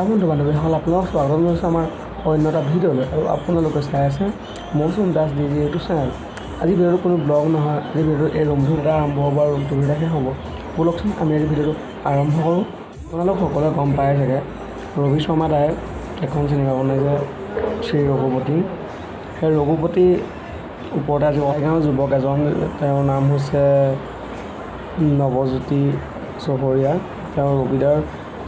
বন্ধু বান্ধৱীসকল আপোনালোক স্বাগতম জনাইছোঁ আমাৰ অন্য এটা ভিডিঅ'লৈ আৰু আপোনালোকে চাই আছে মৌচুম দাস ডিজি ইউটিউব চেনেল। আজি ভিডিঅ'টো কোনো ব্লগ নহয়, আজি ভিডিঅ'টো এই ৰুমটোৰ এটা আৰম্ভ হ'ব আৰু ৰুমটোৰ ভিতৰত শেষ হ'ব। ব'লকচোন আমি আজি ভিডিঅ'টো আৰম্ভ কৰোঁ। আপোনালোক সকলোৱে গম পায় চাগে ৰবি শৰ্মা দায়ে এখন চিনেমা বনাইছে শ্ৰী ৰঘুপতি। সেই ৰঘুপতি ওপৰতে আজি গাঁৱৰ যুৱক এজন, তেওঁৰ নাম হৈছে নৱজ্যোতি চহৰীয়া। তেওঁ ৰবিদাৰ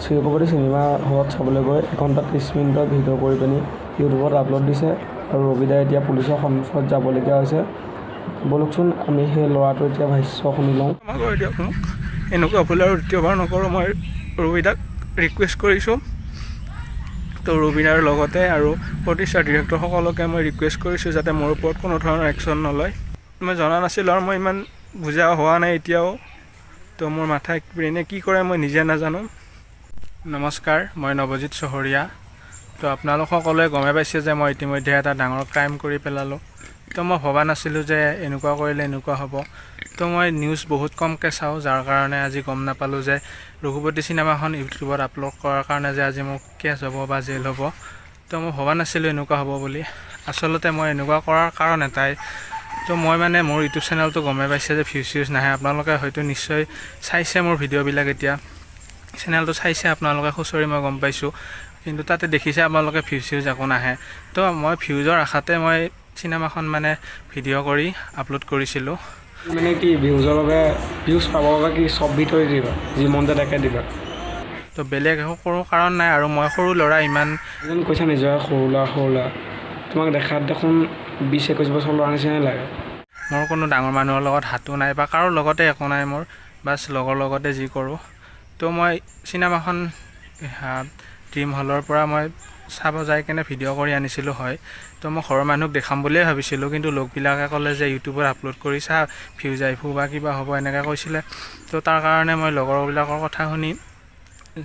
শ্ৰী ৰঘুপতি চিনেমা হলত চাবলৈ গৈ 1 ঘণ্টা 30 মিনিটৰ ভিডিঅ' কৰি পিনি ইউটিউবত আপলোড দিছে আৰু ৰবিদাই এতিয়া পুলিচৰ সন্মুখত যাবলগীয়া হৈছে। ব'লকচোন আমি সেই ল'ৰাটোৰ এতিয়া ভাষ্য শুনি লওঁ। কৰি দিয়ক মোক, এনেকুৱা ভুল আৰু দ্বিতীয়বাৰ নকৰোঁ। মই ৰবিদাক ৰিকুৱেষ্ট কৰিছোঁ। তো ৰবিদাৰ লগতে আৰু প্ৰতিষ্ঠা ডিৰেক্টৰ সকলোকে মই ৰিকুৱেষ্ট কৰিছোঁ যাতে মোৰ ওপৰত কোনো ধৰণৰ একশ্যন নলয়। মই জনা নাছিলোঁ আৰু মই ইমান বুজা হোৱা নাই এতিয়াও। তো মোৰ মাথাই ব্ৰেইনে কি কৰে মই নিজে নাজানো। নমস্কাৰ, মই নৱজিত চহৰীয়া। তো আপোনালোক সকলোৱে গমে পাইছে যে মই ইতিমধ্যে এটা ডাঙৰ ক্ৰাইম কৰি পেলালোঁ। তো মই ভবা নাছিলোঁ যে এনেকুৱা কৰিলে এনেকুৱা হ'ব। তো মই নিউজ বহুত কমকৈ চাওঁ, যাৰ কাৰণে আজি গম নাপালোঁ যে ৰঘুপতি চিনেমাখন ইউটিউবত আপলোড কৰাৰ কাৰণে যে আজি মোক কেছ হ'ব বা জেল হ'ব। তো মই ভবা নাছিলোঁ এনেকুৱা হ'ব বুলি। আচলতে মই এনেকুৱা কৰাৰ কাৰণ এটাই, তো মই মানে মোৰ ইউটিউব চেনেলটো গমে পাইছে যে ভিউজ নাহে। আপোনালোকে হয়তো নিশ্চয় চাইছে মোৰ ভিডিঅ'বিলাক, এতিয়া চেনেলটো চাইছে আপোনালোকে খুচৰি, মই গম পাইছোঁ। কিন্তু তাতে দেখিছে আপোনালোকে ভিউজ একো নাহে। তো মই ভিউজৰ আশাতে মই চিনেমাখন মানে ভিডিঅ' কৰি আপলোড কৰিছিলোঁ। মানে কি ভিউজৰ বাবে, ভিউজ পাবৰ বাবে কি চব ভিতৰি দিবা, যি মন যায় তাকে দিবা? তো বেলেগ একো কৰোঁ কাৰণ নাই আৰু। মই সৰু ল'ৰা, ইমান যেন কৈছা নিজৰ সৰু ল'ৰা তোমাক দেখাত দেখোন 20-21 বছৰ ল'ৰা নিচিনাই লাগে। মোৰ কোনো ডাঙৰ মানুহৰ লগত হাতো নাই বা কাৰো লগতে একো নাই মোৰ, বাছ লগৰ লগতে যি কৰোঁ। তো মই চিনেমাখন ড্ৰিম হলৰ পৰা মই চাব যাই কেনে ভিডিঅ' কৰি আনিছিলোঁ হয়। তো মই ঘৰৰ মানুহক দেখাম বুলিয়ে ভাবিছিলোঁ, কিন্তু লগবিলাকে ক'লে যে ইউটিউবত আপলোড কৰি চা, ভিউজ আহিব বা কিবা হ'ব এনেকৈ কৈছিলে। তো তাৰ কাৰণে মই লগৰবিলাকৰ কথা শুনি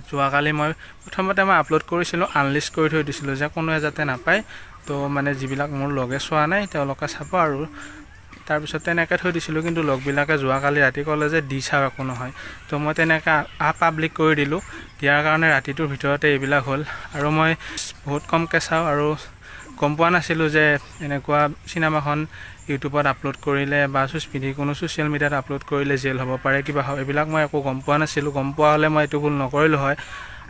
যোৱাকালি মই প্ৰথমতে আপলোড কৰিছিলোঁ, আনলিষ্ট কৰি থৈ দিছিলোঁ যে কোনোৱে যাতে নাপায়। তো মানে যিবিলাক মোৰ লগে চোৱা নাই তেওঁলোকে চাব আৰু। তাৰপিছত তেনেকৈ থৈ দিছিলোঁ, কিন্তু লগবিলাকে যোৱাকালি ৰাতি ক'লে যে দি চাওঁ একো নহয়। তো মই তেনেকৈ পাব্লিক কৰি দিলোঁ। দিয়াৰ কাৰণে ৰাতিটোৰ ভিতৰতে এইবিলাক হ'ল। আৰু মই বহুত কমকৈ চাওঁ আৰু গম পোৱা নাছিলোঁ যে এনেকুৱা চিনেমাখন ইউটিউবত আপলোড কৰিলে বা কোনো ছ'চিয়েল মিডিয়াত আপলোড কৰিলে জেল হ'ব পাৰে, কিবা হ'ব, এইবিলাক মই একো গম পোৱা নাছিলোঁ। গম পোৱা হ'লে মই এইটো ভুল নকৰিলোঁ হয়।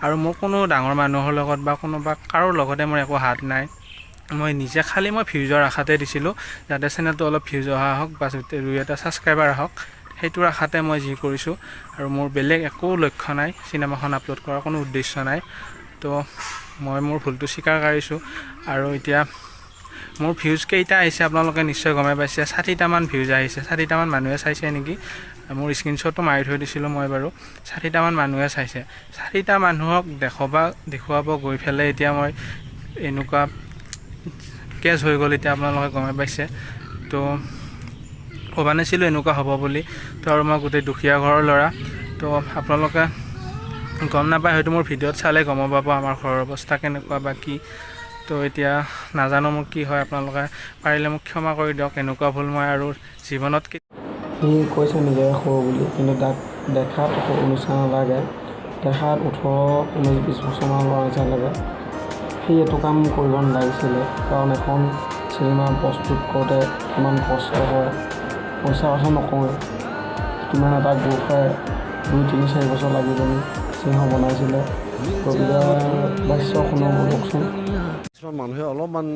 আৰু মোৰ কোনো ডাঙৰ মানুহৰ লগত বা কোনোবা কাৰোৰ লগতে মোৰ একো হাত নাই। মই নিজে খালি মই ভিউজৰ আশাতে দিছিলোঁ, যাতে চেনেলটো অলপ ভিউজ অহা হওক বা 2-এটা ছাবস্ক্ৰাইবাৰ আহক, সেইটোৰ আশাতে মই যি কৰিছোঁ। আৰু মোৰ বেলেগ একো লক্ষ্য নাই, চিনেমাখন আপলোড কৰাৰ কোনো উদ্দেশ্য নাই। তো মই মোৰ ভুলটো স্বীকাৰ কৰিছোঁ। আৰু এতিয়া মোৰ ভিউজ কেইটা আহিছে আপোনালোকে নিশ্চয় গমে পাইছে। 60টামান ভিউজ আহিছে, 60টামান মানুহে চাইছে নেকি। মোৰ স্ক্ৰীনশ্বটো মাৰি থৈ দিছিলোঁ মই বাৰু। 60টামান মানুহে চাইছে। 60টা মানুহক দেখুৱাব গৈ পেলাই এতিয়া মই এনেকুৱা কেছ হৈ গ'ল, এতিয়া আপোনালোকে গমে পাইছে। তো ভবা নাছিলোঁ এনেকুৱা হ'ব বুলি। তো আৰু মই গোটেই দুখীয়া ঘৰৰ ল'ৰা। তো আপোনালোকে গম নাপায় হয়তো, মোৰ ভিডিঅ'ত চালে গম পাব আমাৰ ঘৰৰ অৱস্থা কেনেকুৱা বা কি। তো এতিয়া নাজানো মোৰ কি হয়, আপোনালোকে পাৰিলে মোক ক্ষমা কৰি দিয়ক। এনেকুৱা ভুল মই আৰু জীৱনত সি কৈছে নিজে সৰু বুলি, কিন্তু তাক দেখাত সৰু নিচিনা নালাগে। দেখাত 18-19-20 বছৰমান ল'ৰা নিচিনা লাগে। সি এইটো কাম কৰিব নালাগিছিলে, কাৰণ এখন চিনেমা প্ৰস্তুত কৰোঁতে কিমান কষ্ট হয়, পইচা কথা নকওঁৱে, কিমান এটা গ্ৰুপে 2-3-4 বছৰ লাগি পিনি চিনেমা বনাইছিলে। ৰবিদাৰ ভাষ্য শুনো কওকচোন। কিছুমান মানুহে অলপমান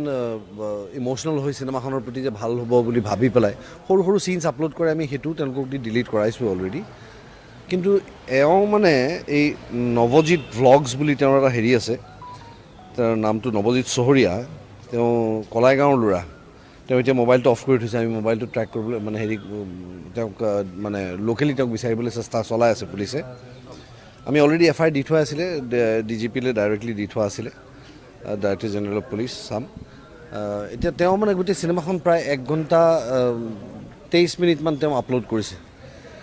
ইম'চনেল হৈ চিনেমাখনৰ প্ৰতি যে ভাল হ'ব বুলি ভাবি পেলাই সৰু সৰু চিনছ আপলোড কৰে। আমি সেইটো তেওঁলোকক দি ডিলিট কৰাইছোঁ অলৰেডি। কিন্তু এওঁ মানে এই নৱজিত ভ্লগছ বুলি তেওঁৰ এটা হেৰি আছে, তেওঁৰ নামটো নৱজিত চহৰীয়া। তেওঁ কলাইগাঁৱৰ ল'ৰা। তেওঁ এতিয়া মোবাইলটো অফ কৰি থৈছে। আমি মোবাইলটো ট্ৰেক কৰিবলৈ মানে তেওঁক মানে লোকেলি তেওঁক বিচাৰিবলৈ চেষ্টা চলাই আছে পুলিচে। আমি অলৰেডি FIR দি থোৱা আছিলে, DGPলৈ ডাইৰেক্টলি দি থোৱা আছিলে, ডাইৰেক্টৰ জেনেৰেল অফ পুলিচ চাম। এতিয়া তেওঁ মানে গোটেই চিনেমাখন প্ৰায় 1 ঘণ্টা 23 মিনিটমান তেওঁ আপলোড কৰিছে।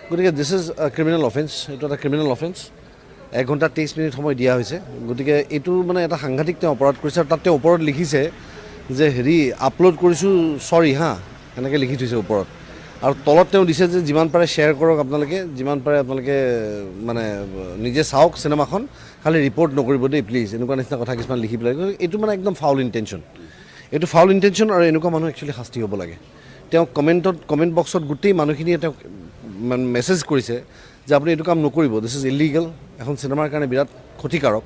গতিকে দিছ ইজ ক্ৰিমিনেল অফেন্স, এইটো এটা ক্ৰিমিনেল অফেন্স। 1 ঘণ্টা 23 মিনিট সময় দিয়া হৈছে। গতিকে এইটো মানে এটা সাংঘাতিক তেওঁ অপৰাধ কৰিছে। আৰু তাত তেওঁ ওপৰত লিখিছে যে আপলোড কৰিছোঁ, চৰি এনেকৈ লিখি থৈছে ওপৰত। আৰু তলত তেওঁ দিছে যে যিমান পাৰে শ্বেয়াৰ কৰক আপোনালোকে, যিমান পাৰে আপোনালোকে মানে নিজে চাওক চিনেমাখন, খালি ৰিপৰ্ট নকৰিব দেই প্লিজ, এনেকুৱা নিচিনা কথা কিছুমান লিখি পেলাই। এইটো মানে একদম ফাউল ইণ্টেনশ্যন, এইটো ফাউল ইণ্টেনশ্যন। আৰু এনেকুৱা মানুহ একচুৱেলি শাস্তি হ'ব লাগে। তেওঁ কমেণ্ট বক্সত গোটেই মানুহখিনিয়ে তেওঁক মেছেজ কৰিছে যে আপুনি এইটো কাম নকৰিব, দিছ ইজ ইলিগেল, এখন চিনেমাৰ কাৰণে বিৰাট ক্ষতিকাৰক।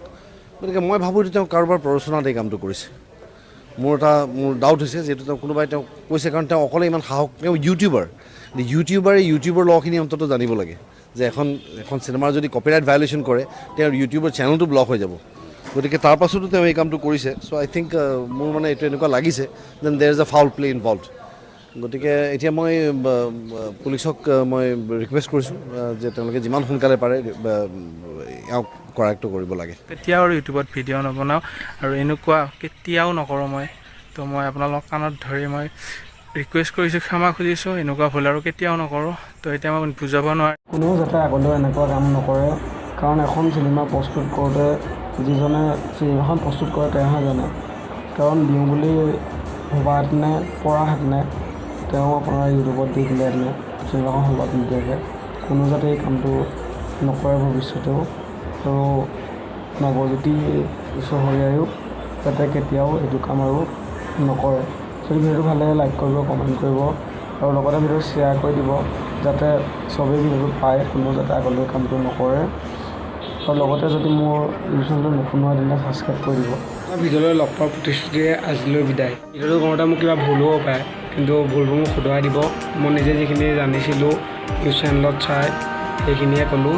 গতিকে মই ভাবোঁ যে তেওঁ কাৰোবাৰ প্ৰৰোচনাত এই কামটো কৰিছে। মোৰ ডাউট হৈছে, যিহেতু তেওঁ কোনোবাই তেওঁক কৈছে, কাৰণ তেওঁ অকলে ইমান সাহস, তেওঁ ইউটিউবৰ লখিনি অন্তত জানিব লাগে যে এখন চিনেমাৰ যদি কপিৰাইট ভায়লেশ্যন কৰে তেওঁৰ ইউটিউবৰ চেনেলটো ব্লক হৈ যাব। গতিকে তাৰ পাছতো তেওঁ এই কামটো কৰিছে। চ' আই থিংক মোৰ মানে এইটো এনেকুৱা লাগিছে then there is a foul play involved. গতিকে এতিয়া মই পুলিচক মই ৰিকুৱেষ্ট কৰিছোঁ যে তেওঁলোকে যিমান সোনকালে পাৰে এওঁক কৰায়ত্ব কৰিব লাগে। কেতিয়াও আৰু ইউটিউবত ভিডিঅ' নবনাওঁ আৰু এনেকুৱা কেতিয়াও নকৰোঁ মই। তো মই আপোনালোকক কাণত ধৰি মই ৰিকুৱেষ্ট কৰিছোঁ, ক্ষমা খুজিছোঁ, এনেকুৱা ভুল আৰু কেতিয়াও নকৰোঁ। তো এতিয়া মই বুজাব নোৱাৰোঁ। কোনেও যাতে আগলৈ এনেকুৱা কাম নকৰে, কাৰণ এখন চিনেমা প্ৰস্তুত কৰোঁতে যিজনে চিনেমাখন প্ৰস্তুত কৰে তেওঁহে জানে। কাৰণ দিওঁ বুলি ভবাহেঁতেনে পৰাহেঁতেনে তেওঁ আপোনাৰ ইউটিউবত দি দিলেহেঁতেনে চিনেমাখন হলত নিদিয়াকৈ। কোনো যাতে এই কামটো নকৰে ভৱিষ্যতেও। আৰু নৱজ্যোতি চহৰীয়ায়ো যাতে কেতিয়াও এইটো কাম আৰু নকৰে। যদি ভিডিঅ'টো ভাল লাগে লাইক কৰিব, কমেণ্ট কৰিব আৰু লগতে ভিডিঅ'টো শ্বেয়াৰ কৰি দিব, যাতে চবেই ভিডিঅ'টো পায়, কোনো যাতে আগলৈ কামটো নকৰে। আৰু লগতে যদি মোৰ ইউটিউব চেনেলটো নতুন হয় তেন্তে ছাবস্ক্ৰাইব কৰি দিব। মই ভিডিঅ'লৈ লগ পোৱাৰ প্ৰতিশ্ৰুতিৰে আজিলৈ বিদায়। ভিডিঅ'টো কৰোঁতে মোৰ কিবা ভুলো হ'ব পাৰে, কিন্তু ভুলবোৰ মোক শুধৰাই দিব। মই নিজে যিখিনি জানিছিলোঁ নিউজ চেনেলত চাই সেইখিনিয়ে ক'লোঁ।